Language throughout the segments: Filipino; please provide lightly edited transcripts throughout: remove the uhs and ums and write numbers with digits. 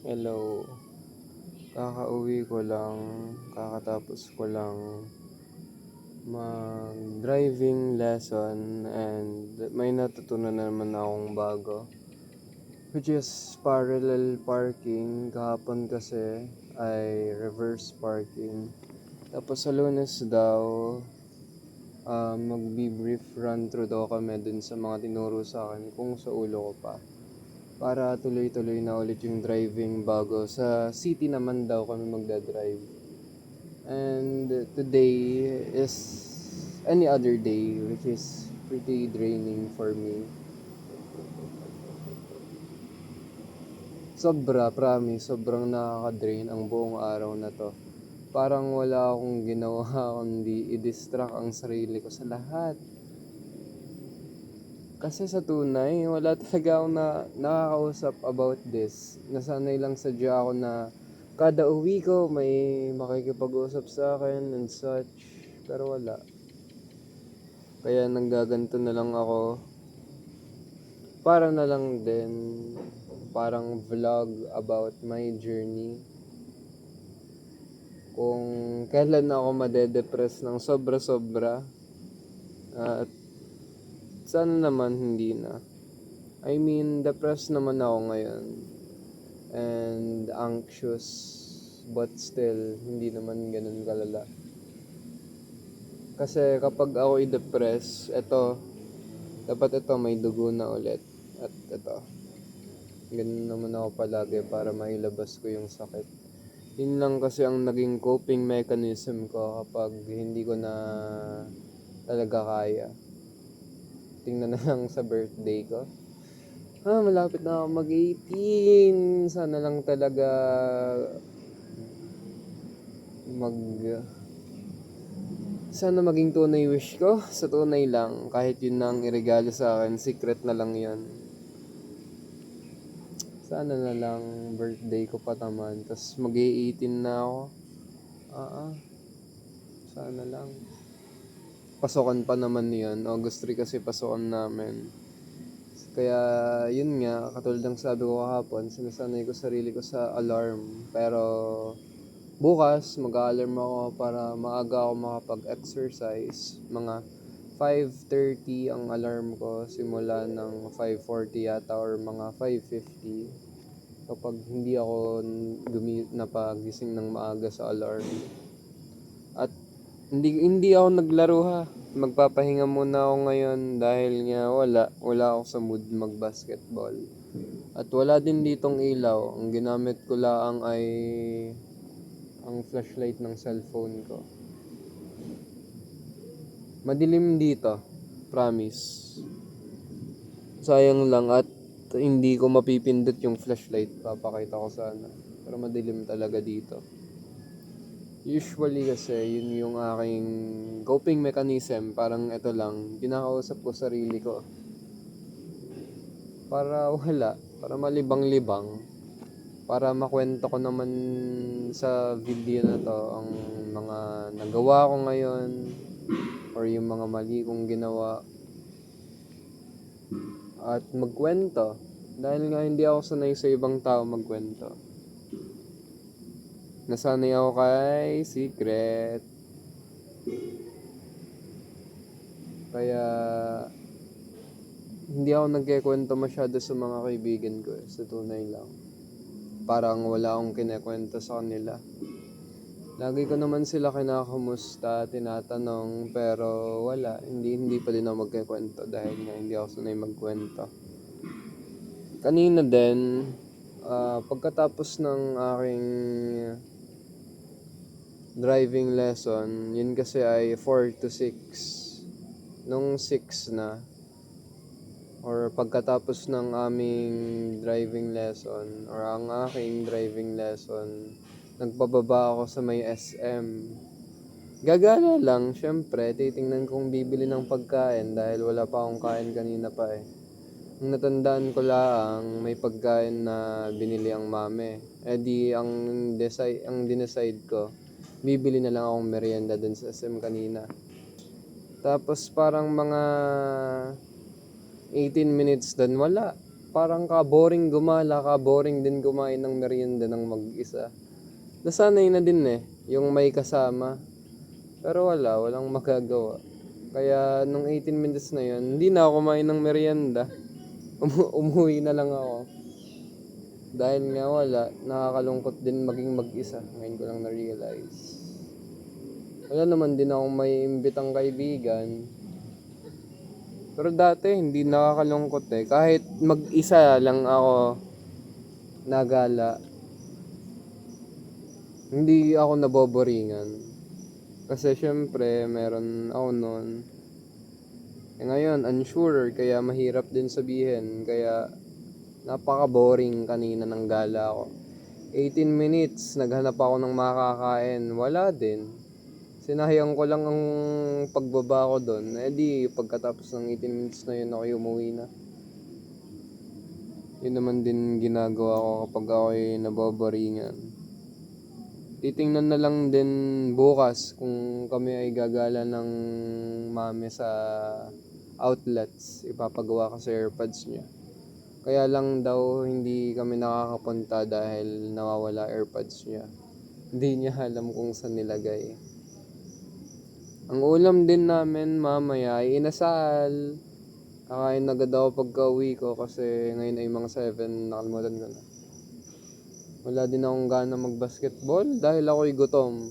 Hello, kakauwi ko lang, kakatapos ko lang mag-driving lesson and may natutunan na naman akong bago. Which is parallel parking, kahapon kasi ay reverse parking. Tapos sa Lunes daw, magbi-brief run through daw kami dun sa mga tinuro sa akin kung sa ulo ko pa. Para tuloy-tuloy na ulit yung driving bago. Sa city naman daw kami magdadrive. And today is any other day which is pretty draining for me. Sobrang nakaka-drain ang buong araw na to. Parang wala akong ginawa kundi i-distract ang sarili ko sa lahat. Kasi sa tunay, wala talaga akong nakakausap about this. Nasanay lang sadya ako na kada uwi ko may makikipag-usap sa akin and such. Pero wala. Kaya nanggaganto na lang ako. Para na lang din parang vlog about my journey. Kung kailan ako madedepress ng sobra-sobra. At sana naman hindi na. I mean, depressed naman ako ngayon. And anxious. But still, hindi naman ganun kalala. Kasi kapag ako i-depress, dapat ito may dugo na ulit. At ito, ganun naman ako palagi para mailabas ko yung sakit. Yun lang kasi ang naging coping mechanism ko kapag hindi ko na talaga kaya. Tingnan na lang sa birthday ko. Malapit na ako mag-18. Sana lang talaga mag... Sana maging tunay wish ko. Sa tunay lang. Kahit yun na ang iregalo sa akin. Secret na lang yun. Sana na lang birthday ko pa naman. Tapos mag-18 na ako. Sana lang. Pasokan pa naman yun. August 3 kasi pasokan namin. Kaya yun nga, katulad ng sabi ko kahapon, sinasanay ko sarili ko sa alarm. Pero bukas mag-alarm ako para maaga ako makapag-exercise. Mga 5:30 ang alarm ko, simula ng 5:40 yata or mga 5:50. Kapag hindi ako napagising ng maaga sa alarm. At hindi ako naglaro ha. Magpapahinga muna ako ngayon dahil nga wala ako sa mood mag-basketball. At wala din ditong ilaw. Ang ginamit ko lang ay ang flashlight ng cellphone ko. Madilim dito, promise. Sayang lang at hindi ko mapipindot yung flashlight. Papakita ko sana. Pero madilim talaga dito. Usually kasi yun yung aking coping mechanism. Parang ito lang, kinakausap ko sarili ko. Para malibang-libang. Para makwento ko naman sa video na to ang mga nagawa ko ngayon or yung mga mali kong ginawa. At magkwento. Dahil nga hindi ako sanay sa ibang tao magkwento. Nasanay ako kay Secret. Kaya hindi ako nagkikwento masyado sa mga kaibigan ko sa tunay lang. Parang wala akong kinikwento sa kanila. Lagi ko naman sila kinakamusta, tinatanong, pero wala. Hindi pa din ako magkikwento dahil nga hindi ako sanay magkwento. Kanina din, pagkatapos ng aking driving lesson, yun kasi ay 4 to 6. Nung 6 na, or pagkatapos ng aming driving lesson, or ang aking driving lesson, nagpababa ako sa may SM. Gagala lang, syempre, titingnan kong bibili ng pagkain dahil wala pa akong kain kanina pa eh. Ang natandaan ko lang, may pagkain na binili ang mame. Ang dinecide ko, bibili na lang akong merienda dun sa SM kanina. Tapos parang mga 18 minutes dun, wala. parang ka-boring gumala, ka-boring din kumain ng merienda ng mag-isa. Nasanay na din yung may kasama. Pero walang magagawa. Kaya nung 18 minutes na yun, hindi na ako kumain ng merienda. Umuwi na lang ako. Dahil nga nakakalungkot din maging mag-isa. Ngayon ko lang na-realize. Wala naman din akong may imbitang kaibigan. Pero dati hindi nakakalungkot Kahit mag-isa lang ako nagala, hindi ako naboboringan. Kasi syempre meron ako noon. Ngayon unsure kaya mahirap din sabihin. Kaya napaka-boring kanina ng gala ko. 18 minutes naghanap ako ng makakain. Wala din. Sinahayang ko lang ang pagbaba ko doon. Di pagkatapos ng 18 minutes na yun ako umuwi na. Yun naman din ginagawa ko kapag ako'y naboboringan. Titingnan na lang din bukas kung kami ay gagala ng mami sa outlets. Ipapagawa ko sa AirPods niya. Kaya lang daw hindi kami nakakapunta dahil nawawala AirPods niya. Hindi niya alam kung saan nilagay. Ang ulam din namin mamaya ay inasal. Kakain agad ako pagka uwi ko kasi ngayon ay mga 7, nakalimutan ko na. Wala din akong gana mag-basketball dahil ako'y gutom.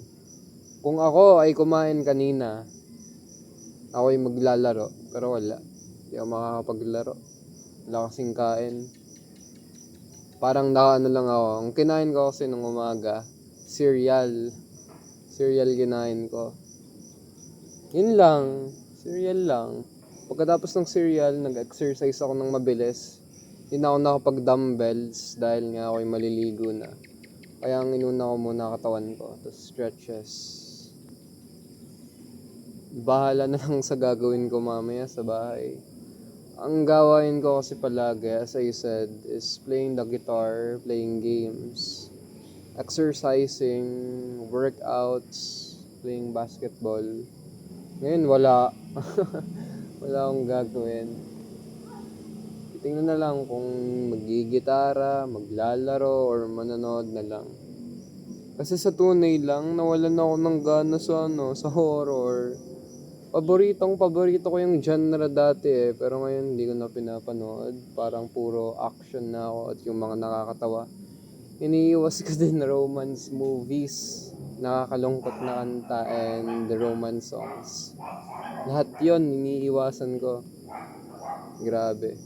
Kung ako ay kumain kanina, ako'y maglalaro. Pero wala. Hindi ako makakapaglaro. Wala kasing kain. Parang nakaano lang ako. Ang kinain ko kasi nung umaga, cereal. Cereal kinain ko. Yun lang, cereal lang. Pagkatapos ng cereal, nag-exercise ako ng mabilis. Hindi na ako nakapag-dumbbells dahil nga ako'y maliligo na. Kaya ang inuna ko muna katawan ko, tapos stretches. Bahala na lang sa gagawin ko mamaya sa bahay. Ang gawain ko kasi palagi, as I said, is playing the guitar, playing games, exercising, workouts, playing basketball. Ngayon wala. Wala akong gagawin. Tingnan na lang kung magigitara, maglalaro, or manonood na lang. Kasi sa tunay lang, nawalan ako ng gana sa horror. Paborito ko yung genre dati pero ngayon hindi ko na pinapanood. Parang puro action na ako at yung mga nakakatawa. Iniiwas ko din romance movies, nakakalungkot na kanta, and the romance songs. Lahat yon iniiwasan ko. Grabe.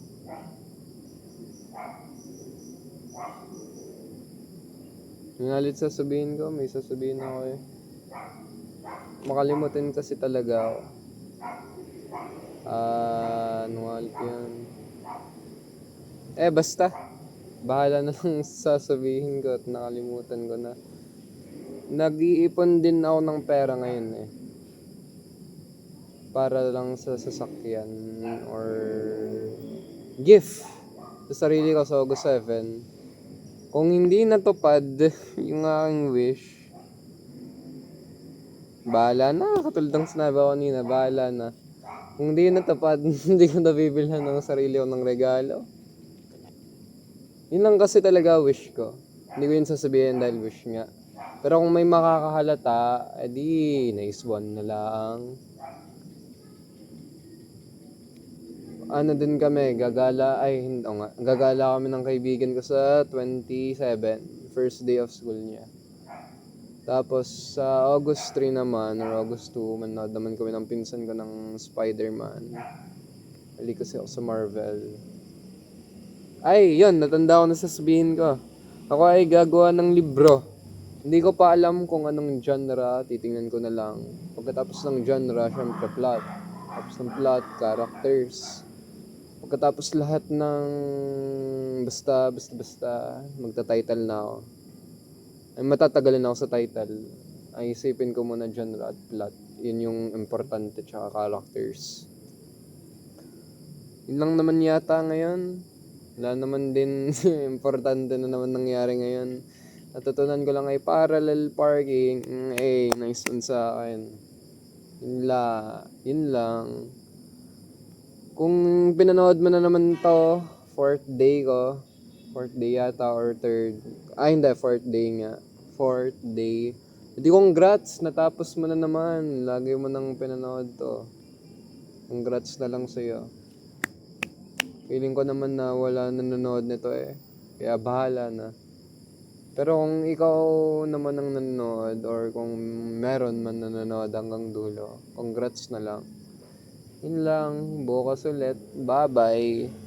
Yung alit sasabihin ko, may sasabihin ako Makalimutin kasi talaga ako. Ano alit yun? Basta. Bahala na lang sasabihin ko at nakalimutan ko na. Nag-iipon din ako ng pera ngayon para lang sa sasakyan or gift sa sarili ko sa August 7. Kung hindi natupad yung aking wish, bahala na. Katulad ng sinabi ko kanina, bahala na. Kung hindi natupad, hindi ko nabibilhan ng sarili ko ng regalo. Yun lang kasi talaga wish ko. Hindi ko yun sasabihin dahil wish nga. Pero kung may makakahalata, edi nice one na lang. Ano din kami, gagala kami ng kaibigan ko sa 27, first day of school niya. Tapos sa August 3 naman, or August 2, manood naman kami ng pinsan ko ng Spider-Man. Hali kasi ako sa Marvel. Ay, yun, natanda ko na sasabihin ko. Ako ay gagawa ng libro. Hindi ko pa alam kung anong genre, titingnan ko na lang. Pagkatapos ng genre, syempre plot. Tapos ng plot, characters. Pagkatapos lahat ng basta, magta-title na ako. Ay matatagalan ako sa title. Ay isipin ko muna genre at plot. Yun yung importante, tsaka characters. Yun lang naman yata ngayon. Wala naman din importante na naman nangyari ngayon. Natutunan ko lang ay parallel parking. Nice one sa akin. Yun lang. Kung pinanood mo na naman to fourth day ko. Fourth day yata or third. Ay, hindi. Fourth day nga. Fourth day. Hindi, congrats. Natapos mo na naman. Lagi mo nang pinanood to. Congrats na lang sa'yo. Feeling ko naman na wala nanonood nito eh. Kaya bahala na. Pero kung ikaw naman ang nanonood or kung meron man nanonood hanggang dulo, congrats na lang. Yun lang. Bukas ulit. Bye-bye.